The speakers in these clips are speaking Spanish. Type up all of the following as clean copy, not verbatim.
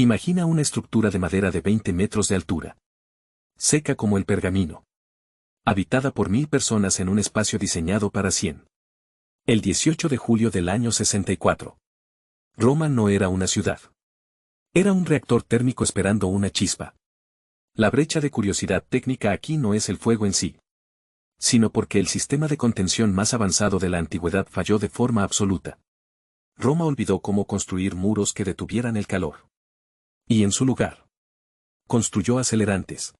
Imagina una estructura de madera de 20 metros de altura. Seca como el pergamino. Habitada por 1000 personas en un espacio diseñado para 100. El 18 de julio del año 64. Roma no era una ciudad. Era un reactor térmico esperando una chispa. La brecha de curiosidad técnica aquí no es el fuego en sí, sino porque el sistema de contención más avanzado de la antigüedad falló de forma absoluta. Roma olvidó cómo construir muros que detuvieran el calor. Y en su lugar, construyó acelerantes.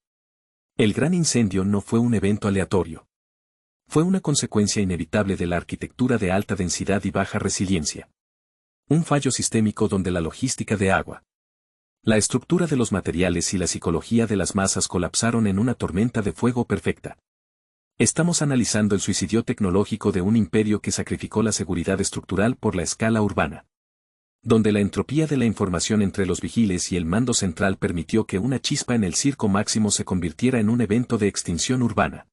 El gran incendio no fue un evento aleatorio. Fue una consecuencia inevitable de la arquitectura de alta densidad y baja resiliencia. Un fallo sistémico donde la logística de agua, la estructura de los materiales y la psicología de las masas colapsaron en una tormenta de fuego perfecta. Estamos analizando el suicidio tecnológico de un imperio que sacrificó la seguridad estructural por la escala urbana. Donde la entropía de la información entre los vigiles y el mando central permitió que una chispa en el circo máximo se convirtiera en un evento de extinción urbana.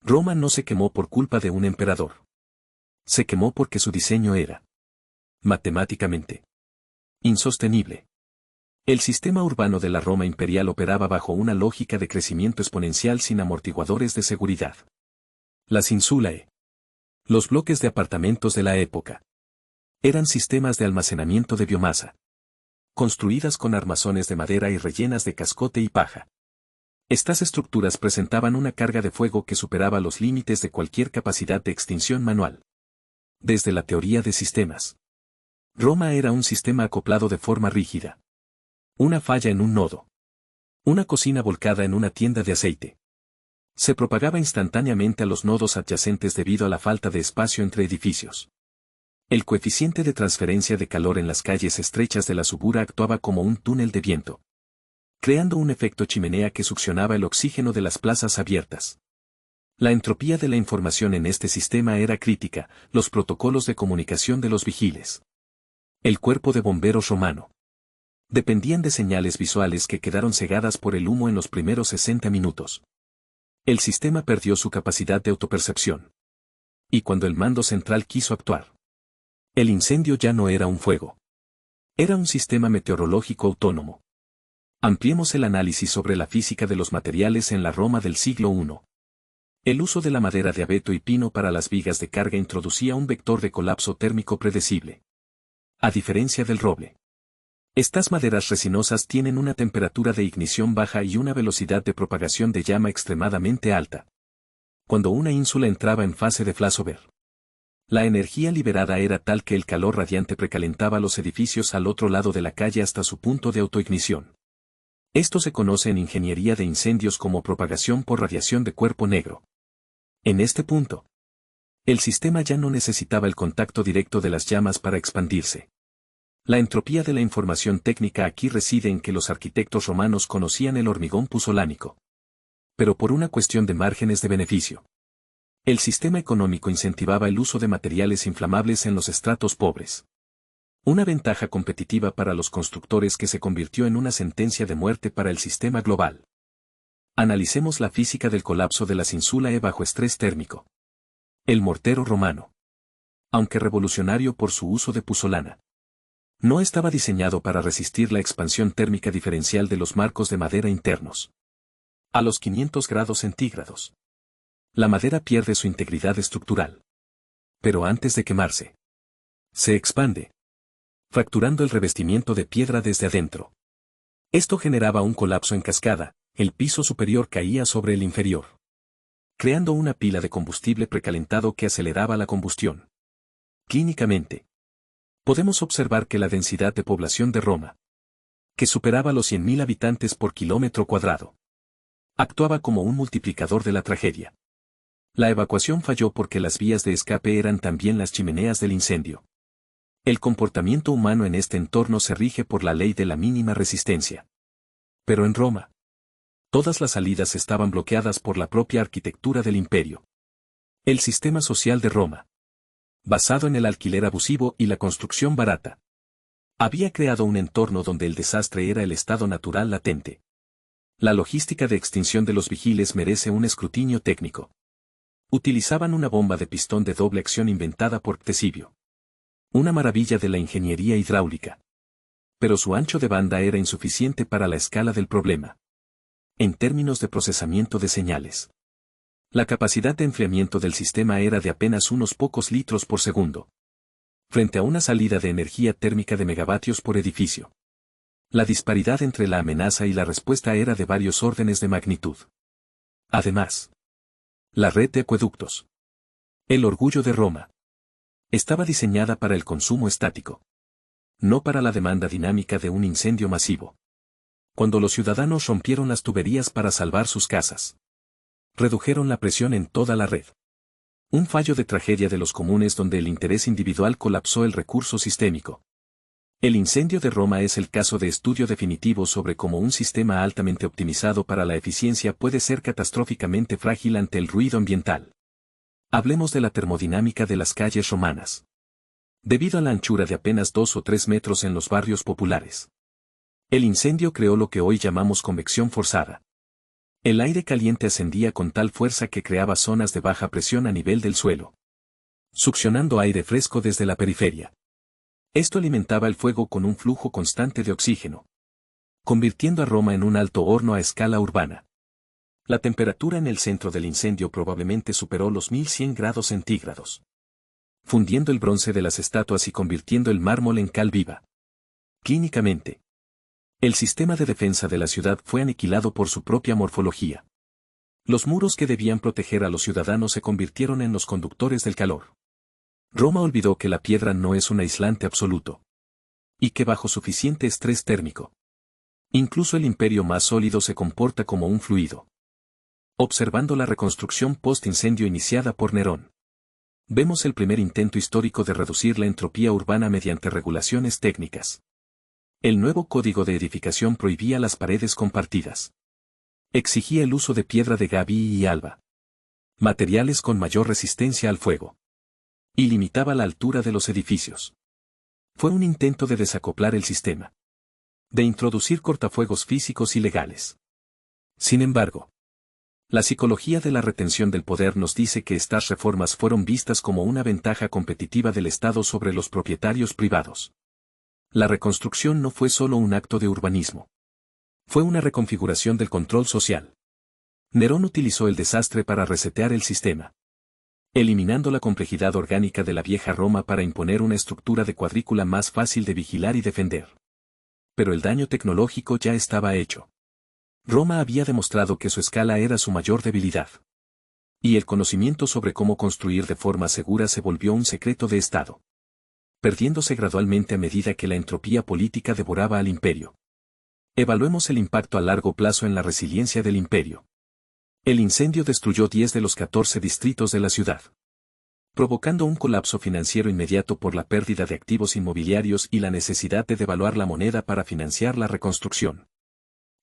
Roma no se quemó por culpa de un emperador. Se quemó porque su diseño era matemáticamente insostenible. El sistema urbano de la Roma imperial operaba bajo una lógica de crecimiento exponencial sin amortiguadores de seguridad. Las insulae, los bloques de apartamentos de la época, eran sistemas de almacenamiento de biomasa, construidas con armazones de madera y rellenas de cascote y paja. Estas estructuras presentaban una carga de fuego que superaba los límites de cualquier capacidad de extinción manual. Desde la teoría de sistemas, Roma era un sistema acoplado de forma rígida. Una falla en un nodo. Una cocina volcada en una tienda de aceite. Se propagaba instantáneamente a los nodos adyacentes debido a la falta de espacio entre edificios. El coeficiente de transferencia de calor en las calles estrechas de la subura actuaba como un túnel de viento, creando un efecto chimenea que succionaba el oxígeno de las plazas abiertas. La entropía de la información en este sistema era crítica, los protocolos de comunicación de los vigiles. El cuerpo de bomberos romano. Dependían de señales visuales que quedaron cegadas por el humo en los primeros 60 minutos. El sistema perdió su capacidad de autopercepción. Y cuando el mando central quiso actuar, el incendio ya no era un fuego. Era un sistema meteorológico autónomo. Ampliemos el análisis sobre la física de los materiales en la Roma del siglo I. El uso de la madera de abeto y pino para las vigas de carga introducía un vector de colapso térmico predecible. A diferencia del roble, estas maderas resinosas tienen una temperatura de ignición baja y una velocidad de propagación de llama extremadamente alta. Cuando una ínsula entraba en fase de flashover, la energía liberada era tal que el calor radiante precalentaba los edificios al otro lado de la calle hasta su punto de autoignición. Esto se conoce en ingeniería de incendios como propagación por radiación de cuerpo negro. En este punto, el sistema ya no necesitaba el contacto directo de las llamas para expandirse. La entropía de la información técnica aquí reside en que los arquitectos romanos conocían el hormigón puzolánico. Pero por una cuestión de márgenes de beneficio. El sistema económico incentivaba el uso de materiales inflamables en los estratos pobres. Una ventaja competitiva para los constructores que se convirtió en una sentencia de muerte para el sistema global. Analicemos la física del colapso de las insulae bajo estrés térmico. El mortero romano, aunque revolucionario por su uso de puzolana, no estaba diseñado para resistir la expansión térmica diferencial de los marcos de madera internos. A los 500 grados centígrados, la madera pierde su integridad estructural. Pero antes de quemarse, se expande, fracturando el revestimiento de piedra desde adentro. Esto generaba un colapso en cascada, el piso superior caía sobre el inferior, creando una pila de combustible precalentado que aceleraba la combustión. Clínicamente, podemos observar que la densidad de población de Roma, que superaba los 100.000 habitantes por kilómetro cuadrado, actuaba como un multiplicador de la tragedia. La evacuación falló porque las vías de escape eran también las chimeneas del incendio. El comportamiento humano en este entorno se rige por la ley de la mínima resistencia. Pero en Roma, todas las salidas estaban bloqueadas por la propia arquitectura del imperio. El sistema social de Roma, basado en el alquiler abusivo y la construcción barata, había creado un entorno donde el desastre era el estado natural latente. La logística de extinción de los vigiles merece un escrutinio técnico. Utilizaban una bomba de pistón de doble acción inventada por Ctesibio. Una maravilla de la ingeniería hidráulica. Pero su ancho de banda era insuficiente para la escala del problema. En términos de procesamiento de señales, la capacidad de enfriamiento del sistema era de apenas unos pocos litros por segundo, frente a una salida de energía térmica de megavatios por edificio. La disparidad entre la amenaza y la respuesta era de varios órdenes de magnitud. Además, la red de acueductos, el orgullo de Roma, estaba diseñada para el consumo estático, no para la demanda dinámica de un incendio masivo. Cuando los ciudadanos rompieron las tuberías para salvar sus casas, redujeron la presión en toda la red. Un fallo de tragedia de los comunes donde el interés individual colapsó el recurso sistémico. El incendio de Roma es el caso de estudio definitivo sobre cómo un sistema altamente optimizado para la eficiencia puede ser catastróficamente frágil ante el ruido ambiental. Hablemos de la termodinámica de las calles romanas. Debido a la anchura de apenas 2 o 3 metros en los barrios populares, el incendio creó lo que hoy llamamos convección forzada. El aire caliente ascendía con tal fuerza que creaba zonas de baja presión a nivel del suelo, succionando aire fresco desde la periferia. Esto alimentaba el fuego con un flujo constante de oxígeno, convirtiendo a Roma en un alto horno a escala urbana. La temperatura en el centro del incendio probablemente superó los 1100 grados centígrados, fundiendo el bronce de las estatuas y convirtiendo el mármol en cal viva. Clínicamente, el sistema de defensa de la ciudad fue aniquilado por su propia morfología. Los muros que debían proteger a los ciudadanos se convirtieron en los conductores del calor. Roma olvidó que la piedra no es un aislante absoluto, y que bajo suficiente estrés térmico, incluso el imperio más sólido se comporta como un fluido. Observando la reconstrucción post-incendio iniciada por Nerón, vemos el primer intento histórico de reducir la entropía urbana mediante regulaciones técnicas. El nuevo código de edificación prohibía las paredes compartidas. Exigía el uso de piedra de Gabii y alba, materiales con mayor resistencia al fuego, y limitaba la altura de los edificios. Fue un intento de desacoplar el sistema, de introducir cortafuegos físicos y legales. Sin embargo, la psicología de la retención del poder nos dice que estas reformas fueron vistas como una ventaja competitiva del Estado sobre los propietarios privados. La reconstrucción no fue solo un acto de urbanismo. Fue una reconfiguración del control social. Nerón utilizó el desastre para resetear el sistema, eliminando la complejidad orgánica de la vieja Roma para imponer una estructura de cuadrícula más fácil de vigilar y defender. Pero el daño tecnológico ya estaba hecho. Roma había demostrado que su escala era su mayor debilidad. Y el conocimiento sobre cómo construir de forma segura se volvió un secreto de Estado, perdiéndose gradualmente a medida que la entropía política devoraba al imperio. Evaluemos el impacto a largo plazo en la resiliencia del imperio. El incendio destruyó 10 de los 14 distritos de la ciudad, provocando un colapso financiero inmediato por la pérdida de activos inmobiliarios y la necesidad de devaluar la moneda para financiar la reconstrucción.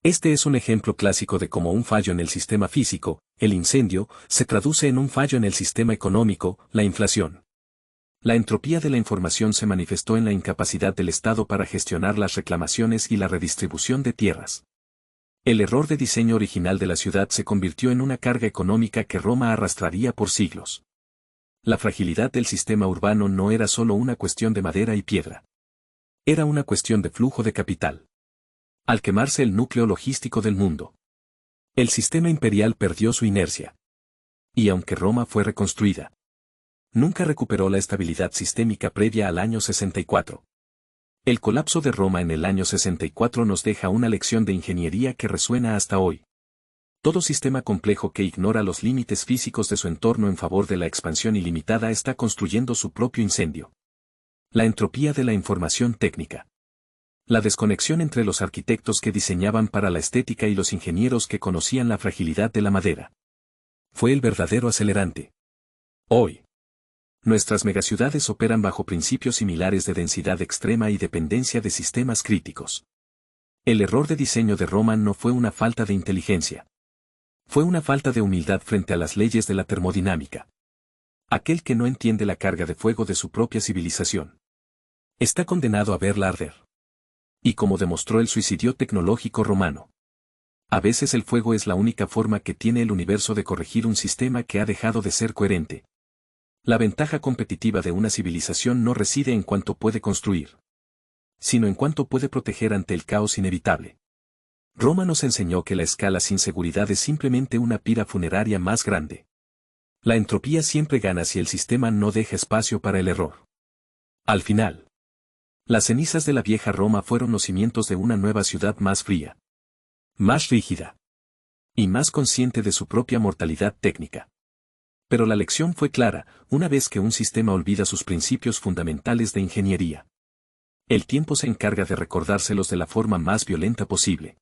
Este es un ejemplo clásico de cómo un fallo en el sistema físico, el incendio, se traduce en un fallo en el sistema económico, la inflación. La entropía de la información se manifestó en la incapacidad del Estado para gestionar las reclamaciones y la redistribución de tierras. El error de diseño original de la ciudad se convirtió en una carga económica que Roma arrastraría por siglos. La fragilidad del sistema urbano no era solo una cuestión de madera y piedra. Era una cuestión de flujo de capital. Al quemarse el núcleo logístico del mundo, el sistema imperial perdió su inercia. Y aunque Roma fue reconstruida, nunca recuperó la estabilidad sistémica previa al año 64. El colapso de Roma en el año 64 nos deja una lección de ingeniería que resuena hasta hoy. Todo sistema complejo que ignora los límites físicos de su entorno en favor de la expansión ilimitada está construyendo su propio incendio. La entropía de la información técnica. La desconexión entre los arquitectos que diseñaban para la estética y los ingenieros que conocían la fragilidad de la madera, fue el verdadero acelerante. Hoy, nuestras megaciudades operan bajo principios similares de densidad extrema y dependencia de sistemas críticos. El error de diseño de Roma no fue una falta de inteligencia. Fue una falta de humildad frente a las leyes de la termodinámica. Aquel que no entiende la carga de fuego de su propia civilización está condenado a verla arder. Y como demostró el suicidio tecnológico romano, a veces el fuego es la única forma que tiene el universo de corregir un sistema que ha dejado de ser coherente. La ventaja competitiva de una civilización no reside en cuánto puede construir, sino en cuánto puede proteger ante el caos inevitable. Roma nos enseñó que la escala sin seguridad es simplemente una pira funeraria más grande. La entropía siempre gana si el sistema no deja espacio para el error. Al final, las cenizas de la vieja Roma fueron los cimientos de una nueva ciudad más fría, más rígida y más consciente de su propia mortalidad técnica. Pero la lección fue clara: una vez que un sistema olvida sus principios fundamentales de ingeniería, el tiempo se encarga de recordárselos de la forma más violenta posible.